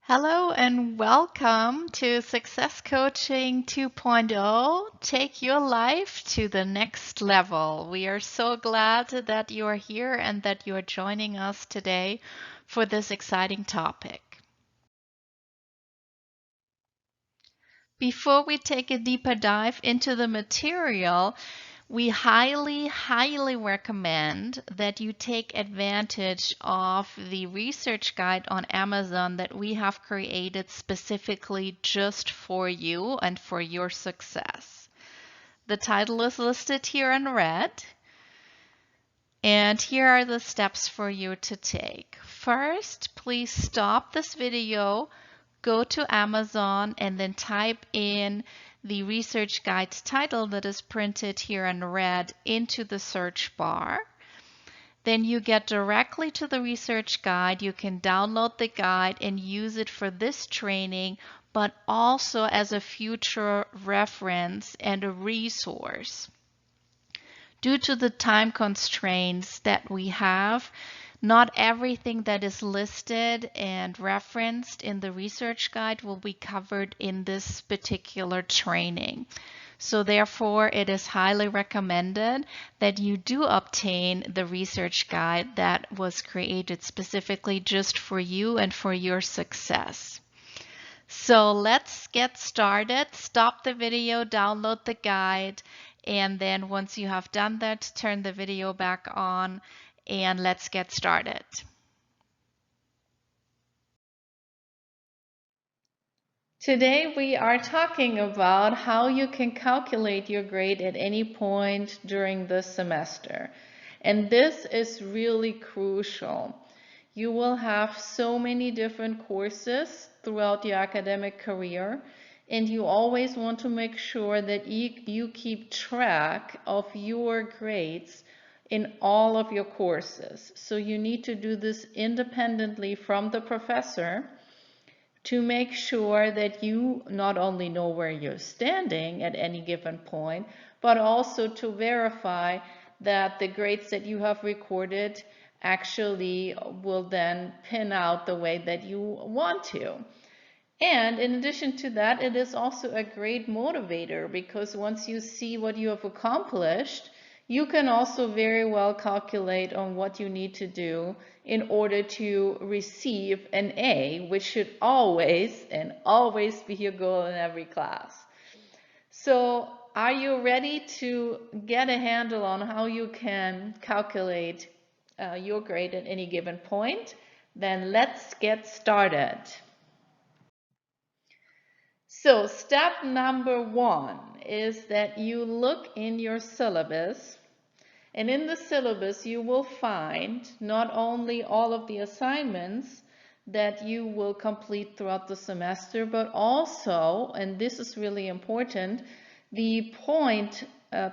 Hello and welcome to Success Coaching 2.0. Take your life to the next level. We are so glad that you are here and that you are joining us today for this exciting topic. Before we take a deeper dive into the material, we highly recommend that you take advantage of the research guide on Amazon that we have created specifically just for you and for your success. The title is listed here in red, and here are the steps for you to take. First, please stop this video, go to Amazon, and then type in the research guide's title that is printed here in red into the search bar. Then you get directly to the research guide. You can download the guide and use it for this training, but also as a future reference and a resource. Due to the time constraints that we have, not everything that is listed and referenced in the research guide will be covered in this particular training. So therefore, it is highly recommended that you do obtain the research guide that was created specifically just for you and for your success. So let's get started. Stop the video, download the guide, and then once you have done that, turn the video back on and let's get started. Today we are talking about how you can calculate your grade at any point during the semester. And this is really crucial. You will have so many different courses throughout your academic career, and you always want to make sure that you keep track of your grades in all of your courses. So you need to do this independently from the professor to make sure that you not only know where you're standing at any given point, but also to verify that the grades that you have recorded actually will then pin out the way that you want to. And in addition to that, it is also a great motivator because once you see what you have accomplished, you can also very well calculate on what you need to do in order to receive an A, which should always be your goal in every class. So are you ready to get a handle on how you can calculate your grade at any given point? Then let's get started. So step number one is that you look in your syllabus, and in the syllabus you will find not only all of the assignments that you will complete throughout the semester, but also, and this is really important, the point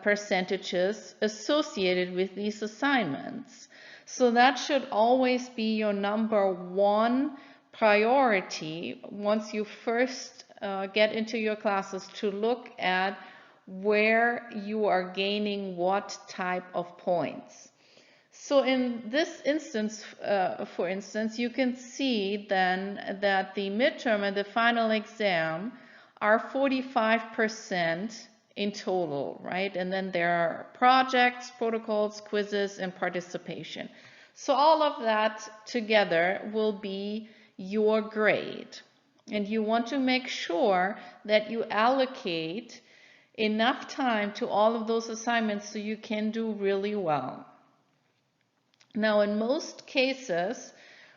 percentages associated with these assignments. So that should always be your number one priority once you first get into your classes, to look at where you are gaining what type of points. So in this instance, for instance, you can see then that the midterm and the final exam are 45% in total, right? And then there are projects, protocols, quizzes, and participation. So all of that together will be your grade. And you want to make sure that you allocate enough time to all of those assignments so you can do really well. Now, in most cases,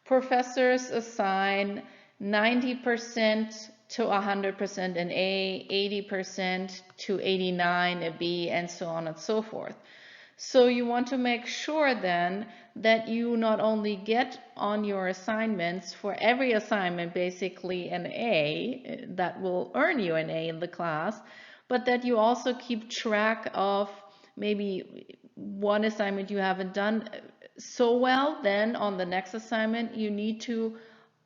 professors assign 90% to 100% an A, 80% to 89 a B, and so on and so forth. So you want to make sure then that you not only get on your assignments for every assignment basically an A that will earn you an A in the class, but that you also keep track of maybe one assignment you haven't done so well, then on the next assignment you need to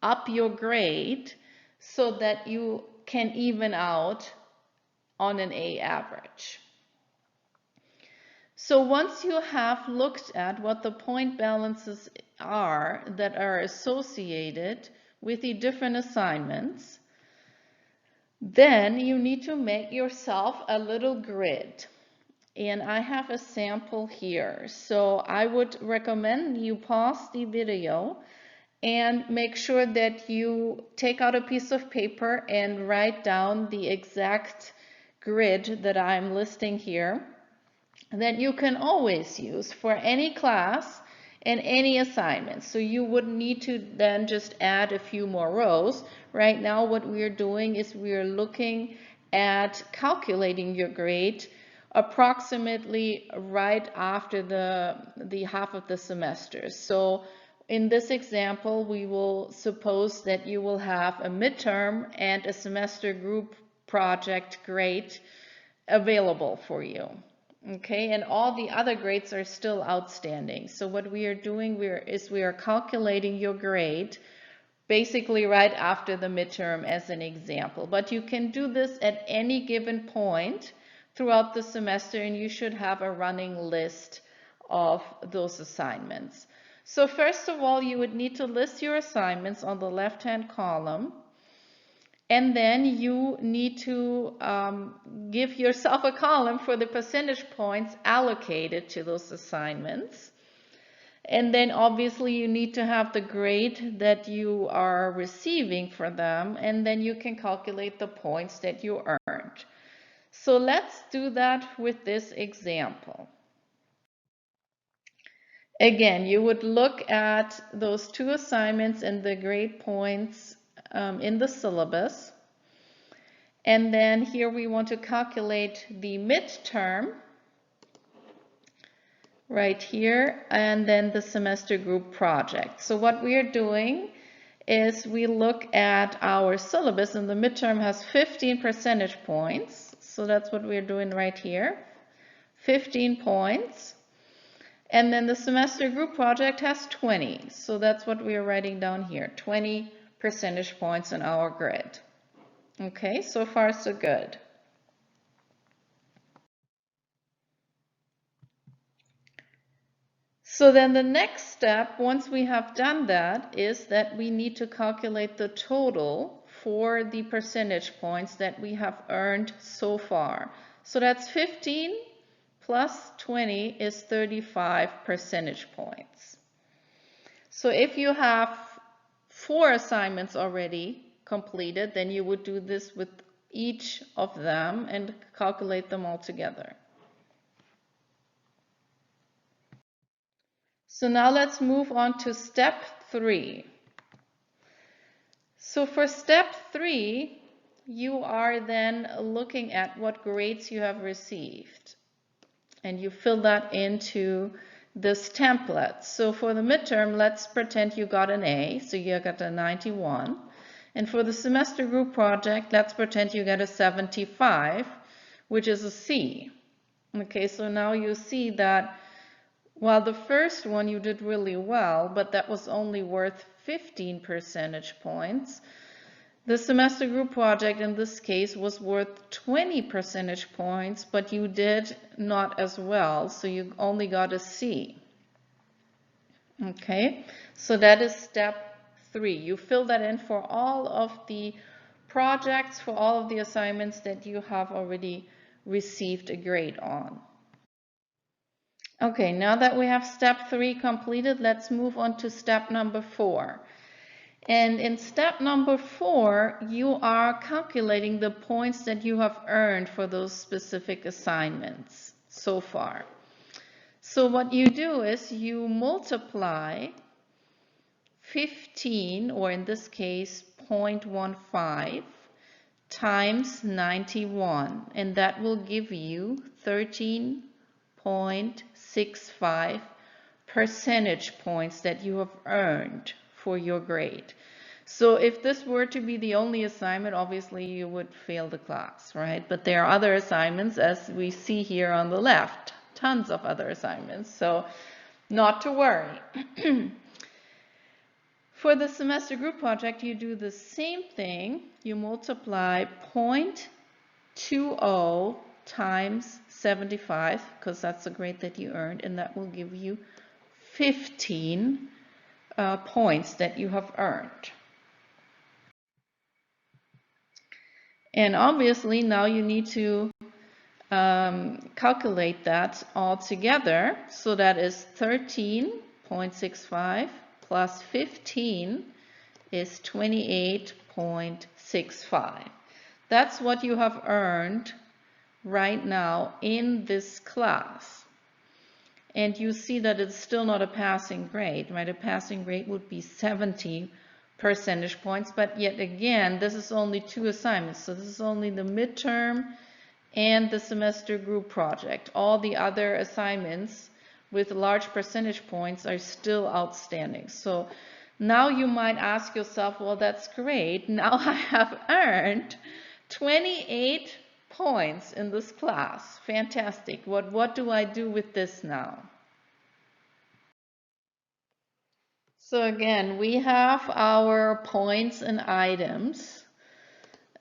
up your grade so that you can even out on an A average. So once you have looked at what the point balances are that are associated with the different assignments, then you need to make yourself a little grid. And I have a sample here. So I would recommend you pause the video and make sure that you take out a piece of paper and write down the exact grid that I'm listing here, that you can always use for any class and any assignment. So you would need to then just add a few more rows. Right now what we are doing is we are looking at calculating your grade approximately right after the half of the semester. So in this example, we will suppose that you will have a midterm and a semester group project grade available for you. Okay, and all the other grades are still outstanding. So what we are doing is we are calculating your grade basically right after the midterm as an example. But you can do this at any given point throughout the semester, and you should have a running list of those assignments. So first of all, you would need to list your assignments on the left-hand column. And then you need to give yourself a column for the percentage points allocated to those assignments. And then obviously you need to have the grade that you are receiving for them, and then you can calculate the points that you earned. So let's do that with this example. Again, you would look at those two assignments and the grade points in the syllabus. And then here we want to calculate the midterm right here, and then the semester group project. So what we are doing is we look at our syllabus, and the midterm has 15 percentage points. So that's what we're doing right here, 15 points. And then the semester group project has 20. So that's what we are writing down here, 20 percentage points in our grid. Okay, so far so good. So then the next step, once we have done that, is that we need to calculate the total for the percentage points that we have earned so far. So that's 15 plus 20 is 35 percentage points. So if you have 4 assignments already completed, then you would do this with each of them and calculate them all together. So now let's move on to step 3. So for step 3, you are then looking at what grades you have received, and you fill that into this template. So for the midterm, let's pretend you got an A, so you got a 91. And for the semester group project, let's pretend you get a 75, which is a C. Okay, so now you see that while the first one you did really well, but that was only worth 15 percentage points, the semester group project in this case was worth 20 percentage points, but you did not as well, so you only got a C. Okay, so that is step 3. You fill that in for all of the projects, for all of the assignments that you have already received a grade on. Okay, now that we have step 3 completed, let's move on to step number 4. And in step number 4, you are calculating the points that you have earned for those specific assignments so far. So what you do is you multiply 15, or in this case 0.15, times 91, and that will give you 13.65 percentage points that you have earned for your grade. So if this were to be the only assignment, obviously you would fail the class, right? But there are other assignments, as we see here on the left, tons of other assignments, so not to worry. For the semester group project, you do the same thing. You multiply 0.20 times 75, because that's the grade that you earned, and that will give you 15 points that you have earned. And obviously now you need to calculate that all together. So that is 13.65 plus 15 is 28.65. That's what you have earned right now in this class. And you see that it's still not a passing grade, right? A passing grade would be 70 percentage points, but yet again, this is only 2 assignments. So this is only the midterm and the semester group project. All the other assignments with large percentage points are still outstanding. So now you might ask yourself, well, that's great. Now I have earned 28 points in this class. Fantastic. What do I do with this now? So again, we have our points and items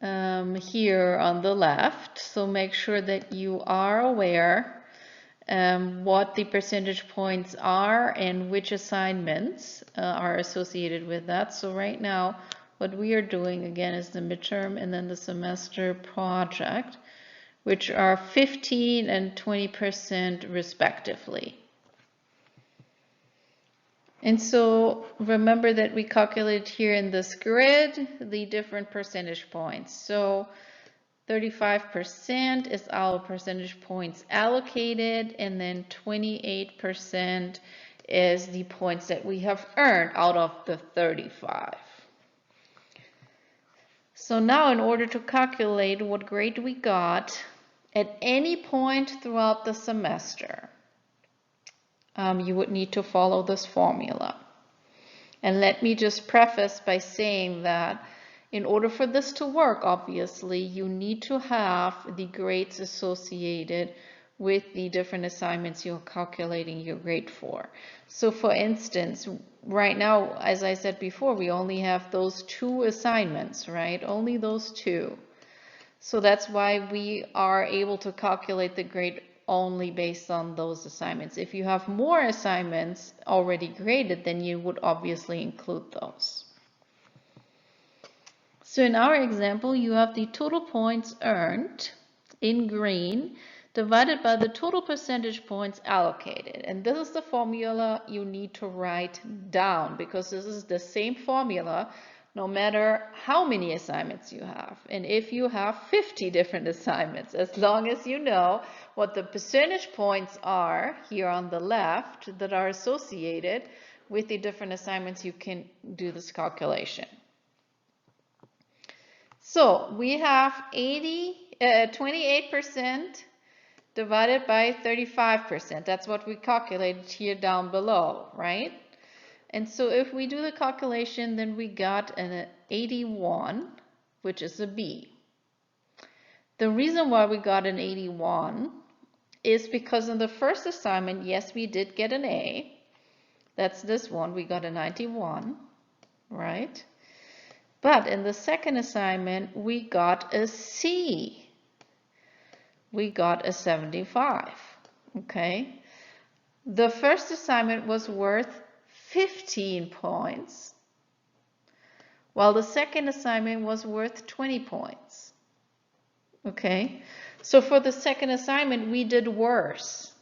here on the left. So make sure that you are aware what the percentage points are and which assignments are associated with that. So right now, what we are doing again is the midterm and then the semester project, which are 15 and 20% respectively. And so remember that we calculated here in this grid the different percentage points. So 35% is our percentage points allocated, and then 28% is the points that we have earned out of the 35. So now in order to calculate what grade we got at any point throughout the semester, you would need to follow this formula. And let me just preface by saying that in order for this to work, obviously, you need to have the grades associated with the different assignments you're calculating your grade for. So for instance, right now, as I said before, we only have those 2 assignments, right? Only those 2. So that's why we are able to calculate the grade only based on those assignments. If you have more assignments already graded, then you would obviously include those. So in our example, you have the total points earned in green divided by the total percentage points allocated. And this is the formula you need to write down, because this is the same formula no matter how many assignments you have. And if you have 50 different assignments, as long as you know what the percentage points are here on the left that are associated with the different assignments, you can do this calculation. So we have 28% divided by 35%. That's what we calculated here down below, right? And so if we do the calculation, then we got an 81, which is a B. The reason why we got an 81 is because in the first assignment, yes, we did get an A. That's this one, we got a 91, right? But in the second assignment, we got a C. We got a 75, okay? The first assignment was worth 15 points, while the second assignment was worth 20 points, okay? So for the second assignment, we did worse.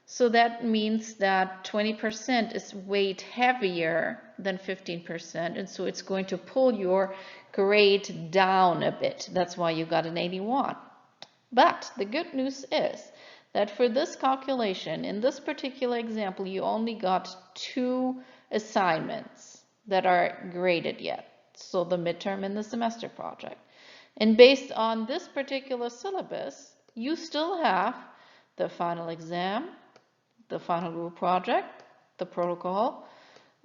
So that means that 20% is weighed heavier than 15%, and so it's going to pull your grade down a bit. That's why you got an 81. But the good news is that for this calculation, in this particular example, you only got 2 assignments that are graded yet. So the midterm and the semester project. And based on this particular syllabus, you still have the final exam, the final group project, the protocol,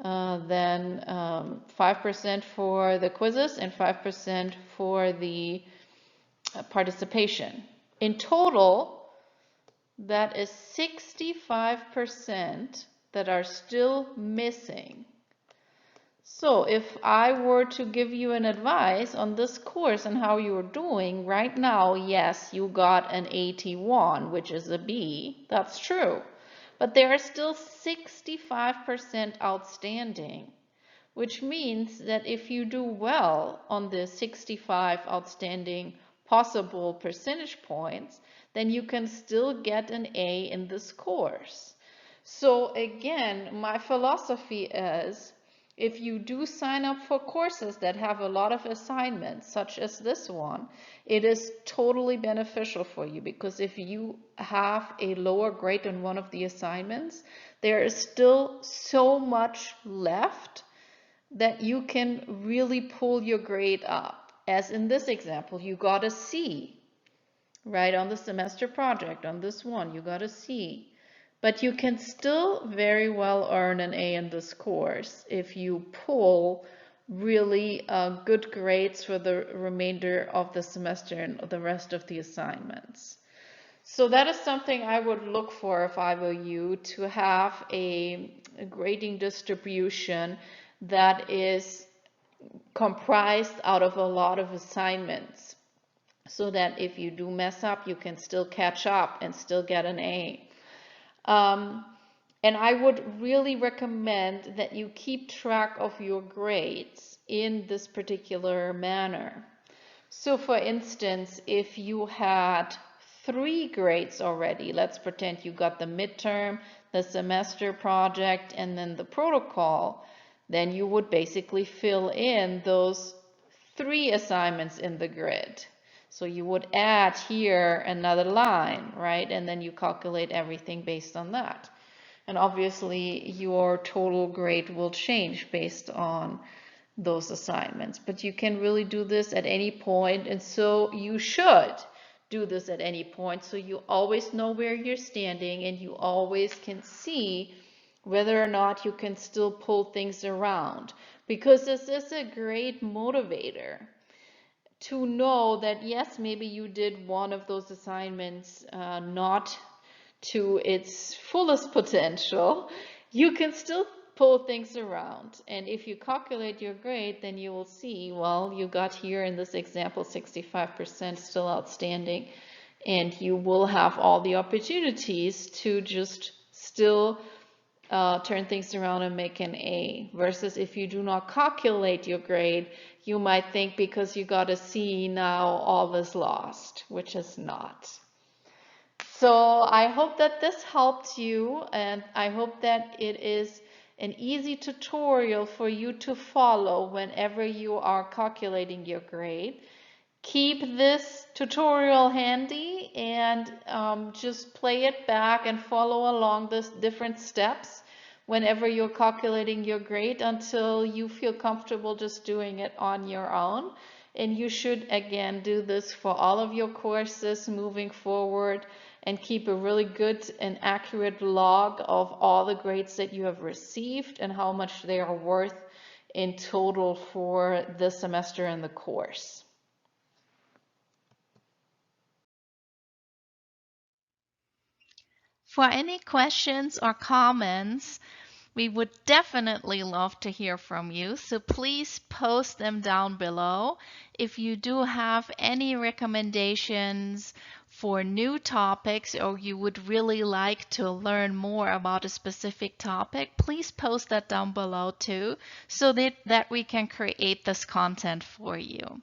then 5% for the quizzes and 5% for the participation. In total, that is 65% that are still missing. So if I were to give you an advice on this course and how you're doing right now, yes, you got an 81, which is a B. That's true. But there are still 65% outstanding. which means that if you do well on the 65 outstanding possible percentage points, then you can still get an A in this course. So again, my philosophy is, if you do sign up for courses that have a lot of assignments, such as this one, it is totally beneficial for you, because if you have a lower grade on one of the assignments, there is still so much left that you can really pull your grade up. As in this example, you got a C, right, on the semester project. On this one, you got a C. But you can still very well earn an A in this course if you pull really good grades for the remainder of the semester and the rest of the assignments. So that is something I would look for if I were you, to have a grading distribution that is comprised out of a lot of assignments, so that if you do mess up, you can still catch up and still get an A. And I would really recommend that you keep track of your grades in this particular manner. So for instance, if you had 3 grades already, let's pretend you got the midterm, the semester project, and then the protocol, then you would basically fill in those 3 assignments in the grid. So you would add here another line, right? And then you calculate everything based on that. And obviously your total grade will change based on those assignments. But you can really do this at any point, and so you should do this at any point, so you always know where you're standing and you always can see whether or not you can still pull things around. Because this is a great motivator to know that, yes, maybe you did one of those assignments not to its fullest potential, you can still pull things around. And if you calculate your grade, then you will see, well, you got here in this example 65% still outstanding, and you will have all the opportunities to just still turn things around and make an A. Versus if you do not calculate your grade, you might think because you got a C, now all is lost, which is not. So I hope that this helped you, and I hope that it is an easy tutorial for you to follow whenever you are calculating your grade. Keep this tutorial handy and just play it back and follow along the different steps whenever you're calculating your grade until you feel comfortable just doing it on your own. And you should, again, do this for all of your courses moving forward, and keep a really good and accurate log of all the grades that you have received and how much they are worth in total for the semester and the course. For any questions or comments, we would definitely love to hear from you, so please post them down below. If you do have any recommendations for new topics, or you would really like to learn more about a specific topic, please post that down below too, so that we can create this content for you.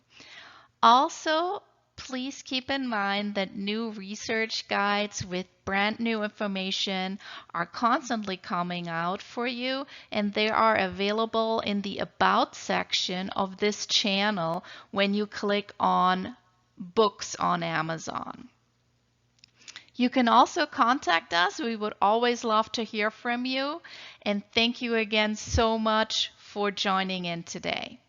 Also, please keep in mind that new research guides with brand new information are constantly coming out for you, and they are available in the About section of this channel when you click on Books on Amazon. You can also contact us. We would always love to hear from you, and thank you again so much for joining in today.